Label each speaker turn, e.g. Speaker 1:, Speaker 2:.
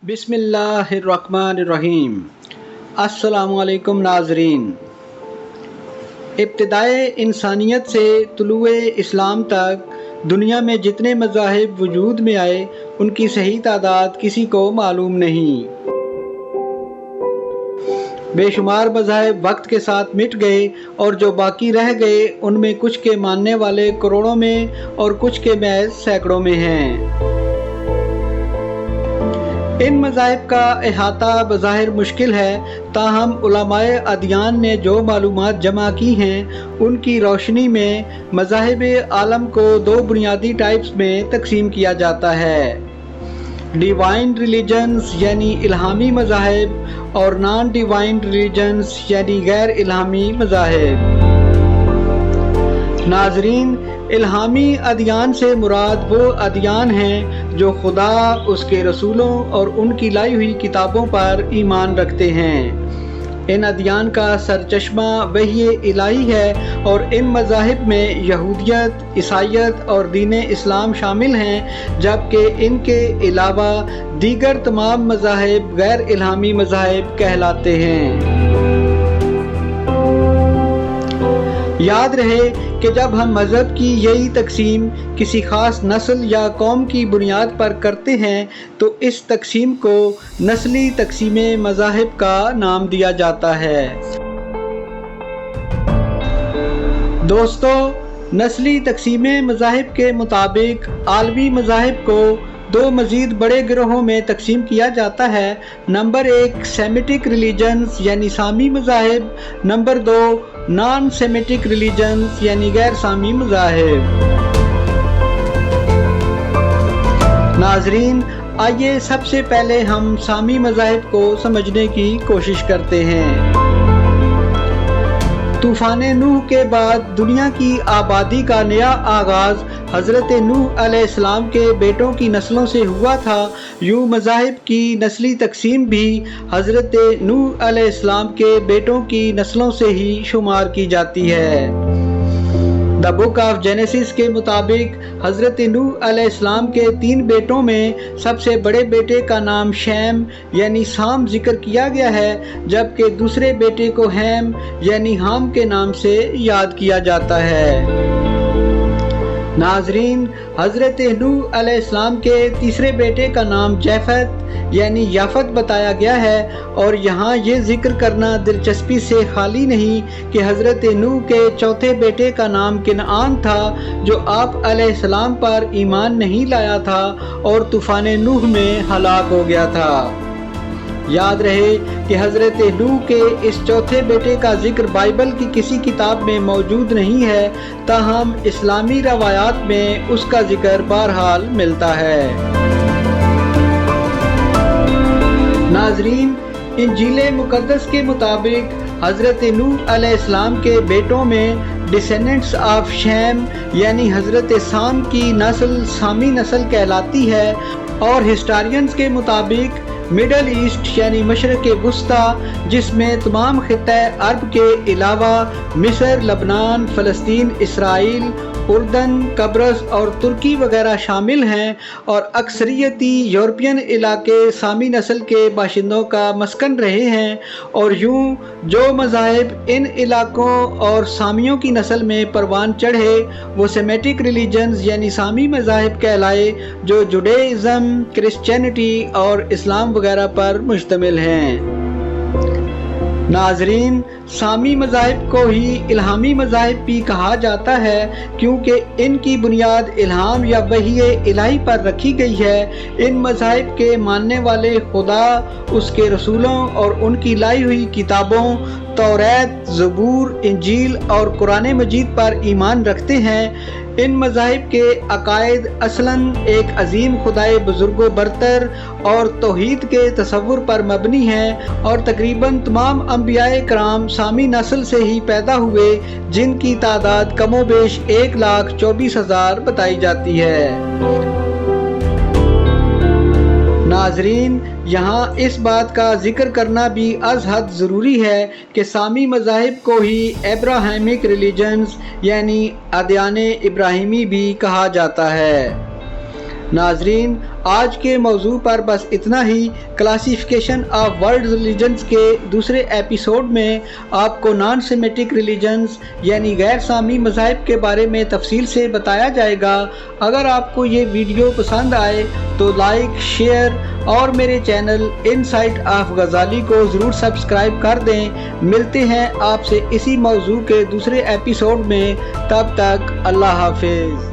Speaker 1: बिस्मिल्लाहिर्रहमानिर्रहीम। अस्सलामुअलैकुम नाज़रीन। इब्तिदाए इंसानियत से तुलुए इस्लाम तक दुनिया में जितने मज़ाहिब वजूद में आए उनकी सही तादाद किसी को मालूम नहीं। बेशुमार मज़ाहिब वक्त के साथ मिट गए और जो बाकी रह गए उनमें कुछ के मानने वाले करोड़ों में और कुछ के महज सैकड़ों में हैं। इन मज़ाहिब का अहाता बज़ाहिर मुश्किल है, ताहम उलमाए अदियान ने जो मालूमात जमा की हैं उनकी रोशनी में मज़ाहिब आलम को दो बुनियादी टाइप्स में तकसीम किया जाता है: डिवाइन रिलीजन्स यानी इल्हामी मज़ाहिब और नॉन डिवाइन रिलीजन्स यानी गैर इल्हामी मज़ाहिब। नाज़रीन, इल्हामी अदियान से मुराद वो अदियान हैं जो खुदा, उसके रसूलों और उनकी लाई हुई किताबों पर ईमान रखते हैं। इन अदियान का सरचश्मा वही इलाही है और इन मज़ाहिब में यहूदियत, ईसाईयत और दीन इस्लाम शामिल हैं, जबकि इनके अलावा दीगर तमाम मज़ाहिब गैर इल्हामी मज़ाहिब कहलाते हैं। याद रहे कि जब हम मज़हब की यही तकसीम किसी ख़ास नस्ल या कौम की बुनियाद पर करते हैं तो इस तकसीम को नस्ली तकसीम मज़ाहिब का नाम दिया जाता है। दोस्तों, नस्ली तकसीम मज़ाहिब के मुताबिक आलमी मज़ाहिब को दो मज़ीद बड़े गिरोहों में तकसीम किया जाता है। नंबर 1 सेमिटिक रिलीजन्स यानी सामी मज़ाहिब, नंबर 2 नॉन सेमिटिक रिलीजन्स यानी गैर सामी मज़ाहिब। नाज़रीन, आइए सबसे पहले हम सामी मज़ाहिब को समझने की कोशिश करते हैं। तूफ़ान नूह के बाद दुनिया की आबादी का नया आगाज़ हज़रत नूह अलैहिस्सलाम के बेटों की नस्लों से हुआ था। यूँ मज़ाहिब की नस्ली तकसीम भी हज़रत नूह अलैहिस्सलाम के बेटों की नस्लों से ही शुमार की जाती है। द बुक ऑफ जेनेसिस के मुताबिक हज़रत नूह अलैहिस्सलाम के 3 बेटों में सबसे बड़े बेटे का नाम शैम यानी साम जिक्र किया गया है, जबकि दूसरे बेटे को हैम यानी हाम के नाम से याद किया जाता है। नाज़रीन, हज़रत नूह अलैहिस्सलाम के तीसरे बेटे का नाम जैफत यानी याफत बताया गया है और यहाँ ये जिक्र करना दिलचस्पी से खाली नहीं कि हज़रत नूह के चौथे बेटे का नाम किनआन था, जो आप अलैहिस्सलाम पर ईमान नहीं लाया था और तूफ़ान नूह में हलाक हो गया था। याद रहे कि हज़रत नूह के इस चौथे बेटे का जिक्र बाइबल की किसी किताब में मौजूद नहीं है, ताहम इस्लामी रवायात में उसका जिक्र बहरहाल मिलता है। नाज़रीन, इंजील मुक़द्दस के मुताबिक हज़रत नूह अलैहिस्सलाम के बेटों में डिसेंडेंट्स ऑफ शैम यानी हज़रत साम की नस्ल सामी नस्ल कहलाती है और हिस्टोरियंस के मुताबिक मिडल ईस्ट यानी मशरक़ वुस्ता, जिसमें तमाम खित्ता अरब के अलावा मिस्र, लबनान, फ़लस्तीन, इसराइल, उर्दन, कब्रस और तुर्की वगैरह शामिल हैं और अक्सरियती यूरोपियन इलाके सामी नस्ल के बाशिंदों का मस्कन रहे हैं। और यूँ जो मज़ाहिब इन इलाकों और सामियों की नस्ल में परवान चढ़े वो सेमेटिक रिलीजन्स यानी सामी मज़ाहिब कहलाए, जो जुडाइज़म, क्रिश्चियनिटी और इस्लाम वगैरह पर मुश्तमिल हैं। नाज़रीन, सामी मज़ाहिब को ही इल्हामी मज़ाहिब भी कहा जाता है क्योंकि इनकी बुनियाद इल्हाम या वही इलाही पर रखी गई है। इन मज़ाहिब के मानने वाले खुदा, उसके रसूलों और उनकी लाई हुई किताबों तौरात, ज़बूर, इंजील और कुरान मजीद पर ईमान रखते हैं। इन मज़ाहिब के अकायद असलन एक अजीम खुदाए बुजुर्गो बरतर और तौहीद के तसव्वुर पर मबनी हैं और तकरीबन तमाम अंबियाए कराम सामी नस्ल से ही पैदा हुए, जिनकी तादाद कमोबेश 1,24,000 बताई जाती है। नाज़रीन, यहाँ इस बात का जिक्र करना भी अज़ हद ज़रूरी है कि सामी मज़ाहिब को ही एब्राहमिक रिलीजन्स यानी अदियान इब्राहिमी भी कहा जाता है। नाजरीन, आज के मौजू पर बस इतना ही। क्लासिफिकेशन ऑफ वर्ल्ड रिलीजन्स के दूसरे एपिसोड में आपको नॉन सेमेटिक रिलीजन्स यानी गैर सामी मज़ाहिब के बारे में तफसील से बताया जाएगा। अगर आपको ये वीडियो पसंद आए तो लाइक, शेयर और मेरे चैनल इनसाइट ऑफ गज़ाली को ज़रूर सब्सक्राइब कर दें। मिलते हैं आपसे इसी मौजू के दूसरे एपिसोड में, तब तक अल्लाह हाफिज़।